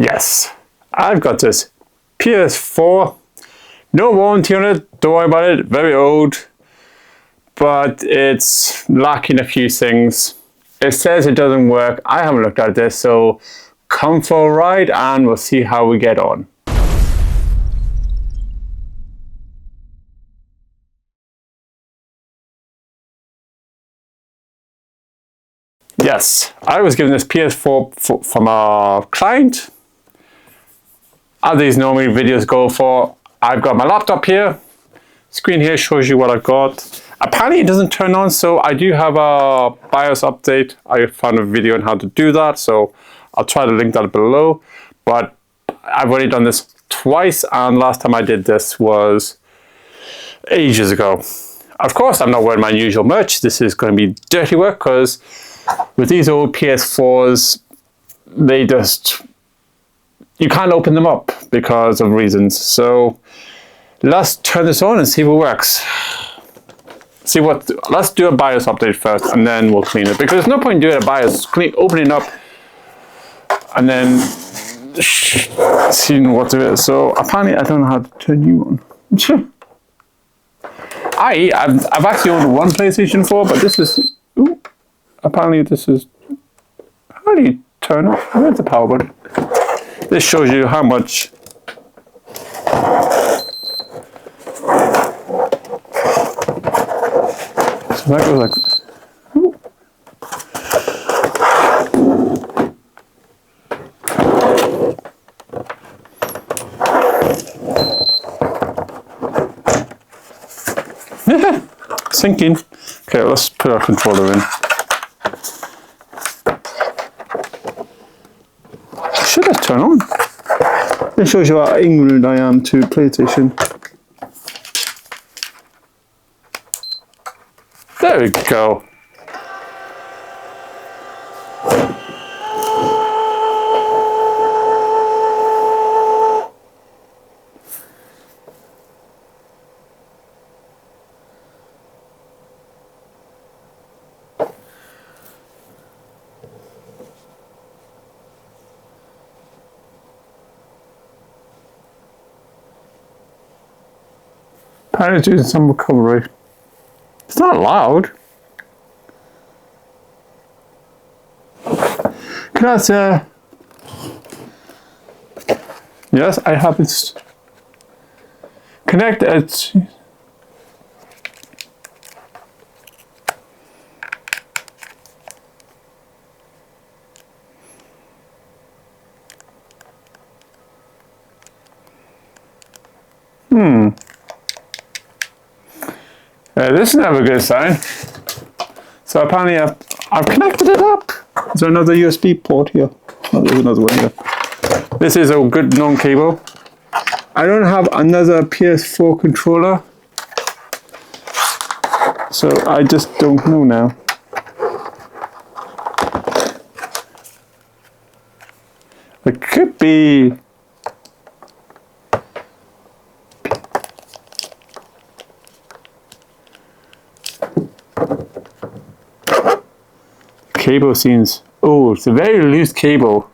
Yes, I've got this PS4. No warranty on it, don't worry about it, very old. But it's lacking a few things. It says it doesn't work. I haven't looked at this, so come for a ride and we'll see how we get on. Yes, I was given this PS4 from a client. As these normally videos go for, I've got my laptop here. Screen here shows you what I've got. Apparently it doesn't turn on, so I do have a BIOS update. I found a video on how to do that, so I'll try to link that below. But I've already done this twice, and last time I did this was ages ago. Of course, I'm not wearing my usual merch. This is going to be dirty work, because with these old PS4s, you can't open them up because of reasons. So let's turn this on and see what works. Let's do a BIOS update first, and then we'll clean it, because there's no point doing a BIOS, opening it up and then seeing what it is. So apparently I don't know how to turn you on. I've actually owned one PlayStation 4, but this is, apparently this is, how do you turn off? Where's the power button? This shows you how much so that goes like, sinking. Okay, let's put our controller in. Should I turn on? It shows you how ignorant I am to PlayStation. There we go. Apparently it's using some recovery. It's not loud. Can yes, I have it connected. This is never a good sign. So apparently I've connected it up. Is there another USB port here? Oh, there's another one here. This is a good non-cable. I don't have another PS4 controller, so I just don't know now. It could be cable seems, oh, it's a very loose cable.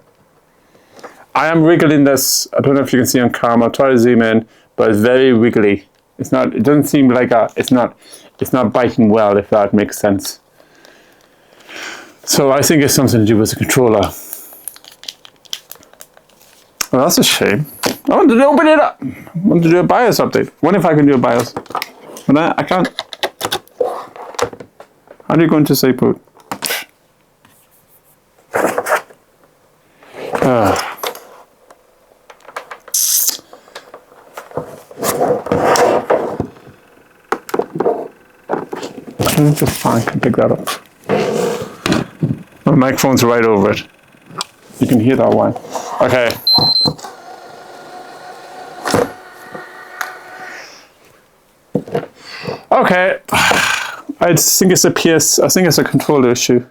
I am wriggling this. I don't know if you can see on camera. I'll try to zoom in, but it's very wiggly. It's not, it doesn't seem like it's not biting well, if that makes sense. So I think it's something to do with the controller. Well, that's a shame. I wanted to open it up. I wanted to do a BIOS update. Wonder if I can do a BIOS. But I can't. How do you go into say boot? I think the fan can pick that up. My microphone's right over it. You can hear that one. Okay. Okay. I think it's a controller issue.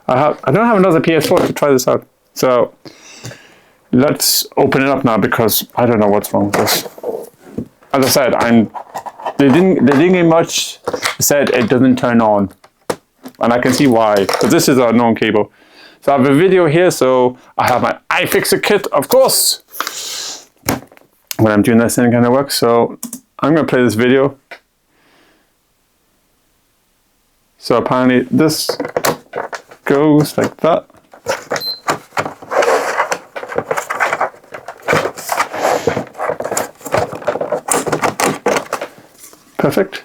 I don't have another PS4 to try this out. So let's open it up now, because I don't know what's wrong with this. As I said, they didn't get much. They said it doesn't turn on, and I can see why, because this is a non-cable. So I have a video here, so I have my iFixit kit, of course, when I'm doing this any kind of work. So I'm going to play this video. So apparently this goes like that. Perfect.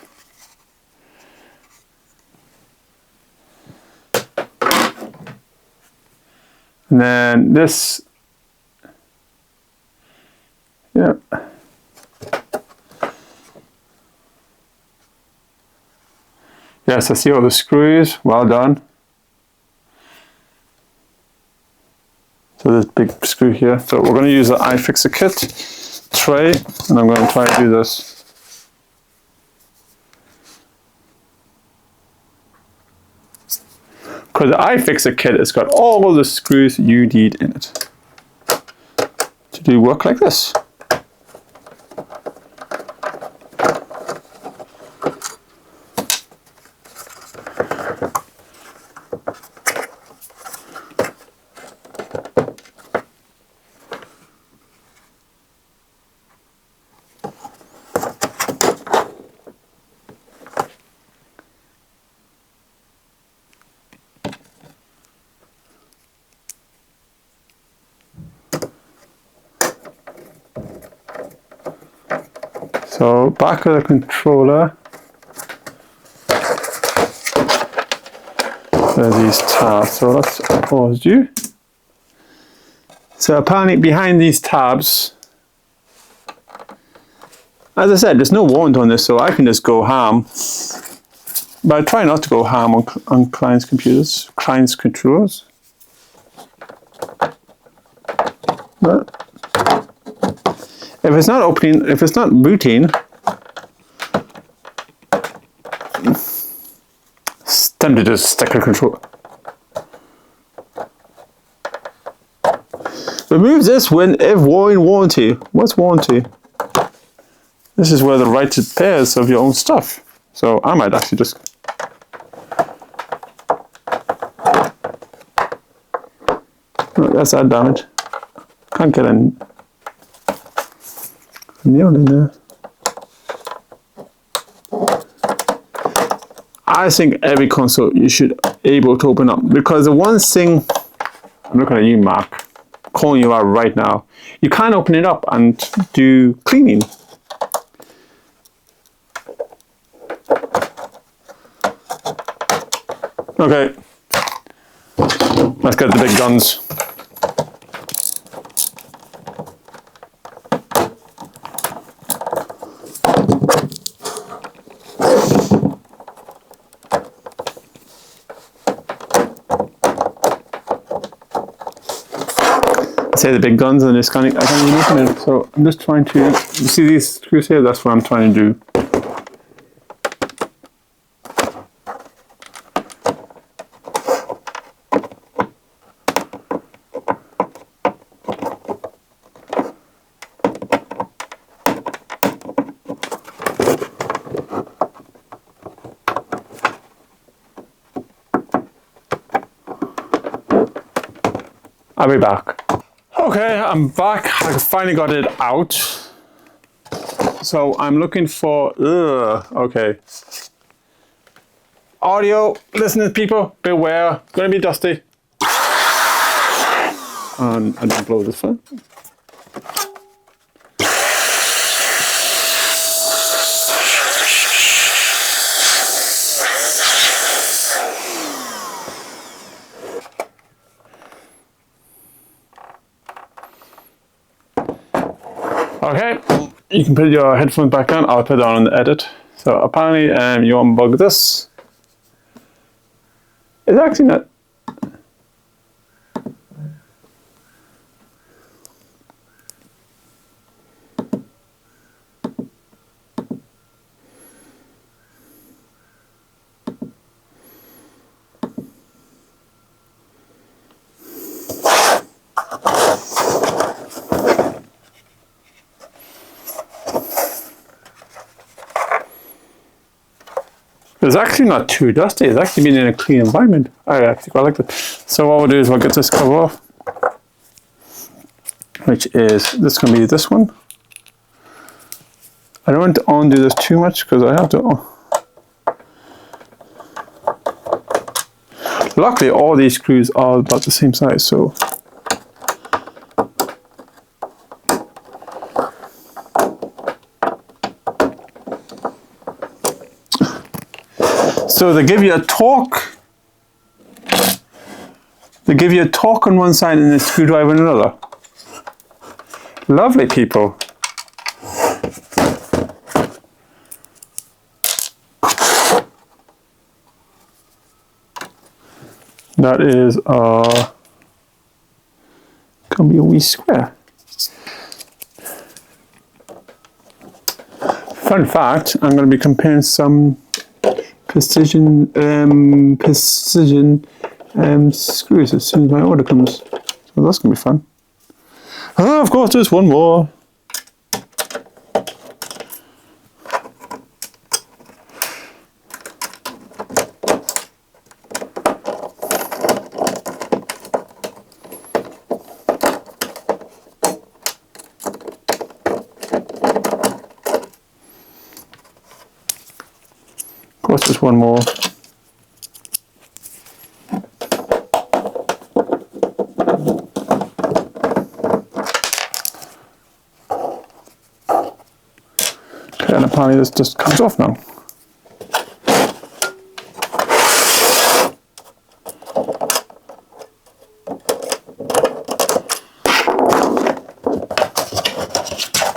And then this, yeah. Yes, I see all the screws. Well done. So this big screw here. So we're going to use the iFixit kit tray, and I'm going to try and do this. Because the iFixit kit has got all the screws you need in it to do work like this. So back of the controller, there's these tabs. So let's pause you. So apparently behind these tabs, as I said, there's no warrant on this, so I can just go ham. But I try not to go ham on clients' computers, clients' controllers. But if it's not opening, if it's not booting, it's time to just stick a controller. Remove this when if warranty. What's warranty? This is where the right repairs of your own stuff. So I might actually just. Oh, that's that damage. Can't get a nail in there. I think every console you should be able to open up, because the one thing, I'm looking at you, Mark, calling you out right now, you can't open it up and do cleaning. Okay, let's get the big guns. Say the big guns, and I can't even open it. So I'm just trying to, you see these screws here? That's what I'm trying to do. I'll be back. Okay, I'm back. I finally got it out. So I'm looking for, okay. Audio, listening people, beware, gonna be dusty. And I don't blow this fan. Okay, you can put your headphones back on. I'll put it on the edit. So apparently you unplug this. It's actually not. It's actually not too dusty. It's actually been in a clean environment. I actually quite like it. So what we'll do is we'll get this cover off, which is, this is going to be this one. I don't want to undo this too much because I have to. Luckily, all these screws are about the same size, so. So they give you a torque. They give you a torque on one side and a screwdriver on another. Lovely, people. That is gonna be a wee square. Fun fact, I'm gonna be comparing some precision screws as soon as my order comes. So that's gonna be fun. Oh, of course, there's one more. Of course, there's one more. Okay, and apparently this just comes off now.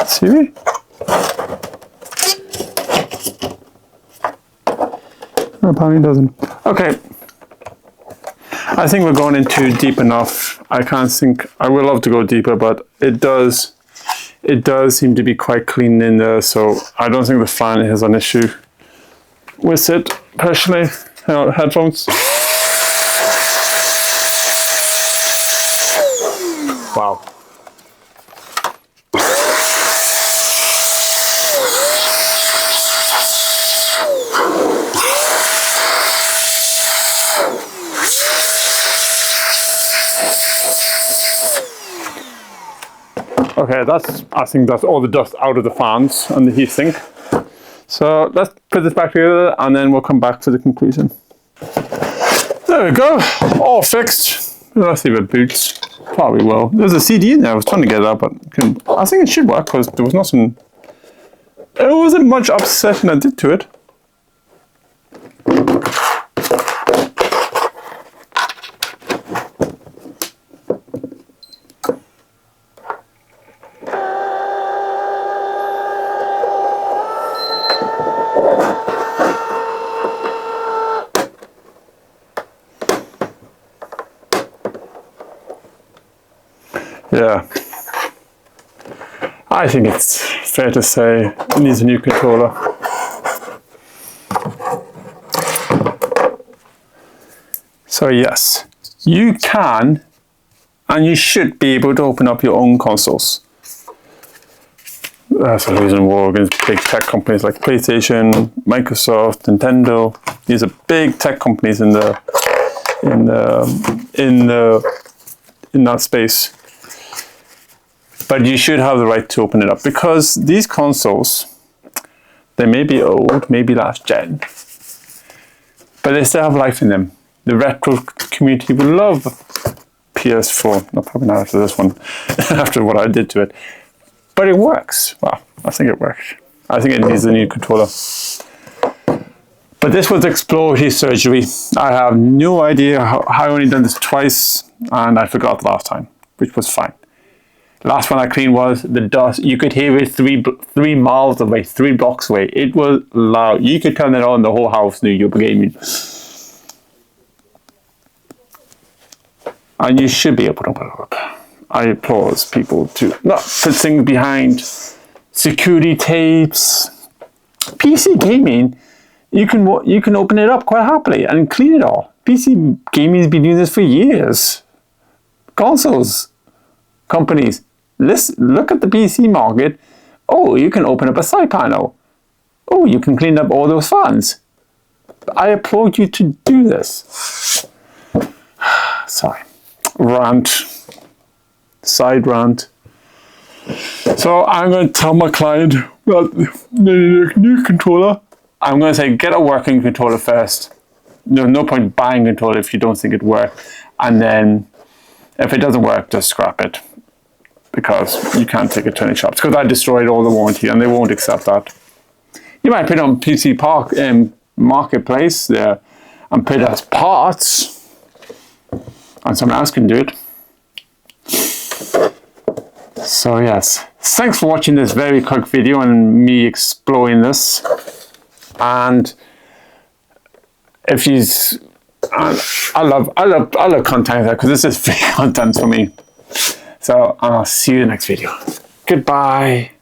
See? Apparently doesn't. Okay. I think we're going in too deep enough. I can't think. I would love to go deeper, but it does seem to be quite clean in there, so I don't think the fan has an issue with it, personally. Headphones. Wow. Okay, I think that's all the dust out of the fans and the heatsink. So let's put this back together and then we'll come back to the conclusion. There we go, all fixed. Let's see if it boots. Probably will. There's a CD in there, I was trying to get it out, but I think it should work because there was nothing, it wasn't much upsetting I did to it. Yeah, I think it's fair to say it needs a new controller. So yes, you can and you should be able to open up your own consoles. That's the reason we're against big tech companies like PlayStation, Microsoft, Nintendo. These are big tech companies in that space. But you should have the right to open it up because these consoles, they may be old, maybe last gen, but they still have life in them. The retro community will love PS4. No, probably not after this one, after what I did to it. But it works. Well, I think it works. I think it needs a new controller. But this was exploratory surgery. I have no idea how I only done this twice and I forgot the last time, which was fine. Last one I cleaned was the dust. You could hear it 3 miles away, 3 blocks away. It was loud. You could turn it on, the whole house knew you were gaming. And you should be able to open it up. I applaud people to not put things behind security tapes. PC gaming, you can open it up quite happily and clean it all. PC gaming has been doing this for years. Consoles companies, look at the PC market. Oh, you can open up a side panel. Oh, you can clean up all those fans. I applaud you to do this. Sorry. Rant. Side rant. So I'm going to tell my client, well, the new controller, I'm going to say get a working controller first. There's no point buying a controller if you don't think it works. And then if it doesn't work, just scrap it. Because you can't take it to any shops. Because I destroyed all the warranty and they won't accept that. You might put it on PC Park Marketplace there and put it as parts. And someone else can do it. So yes, thanks for watching this very quick video and me exploring this. And if you's, I love content because this is free content for me. So I'll see you in the next video. Goodbye.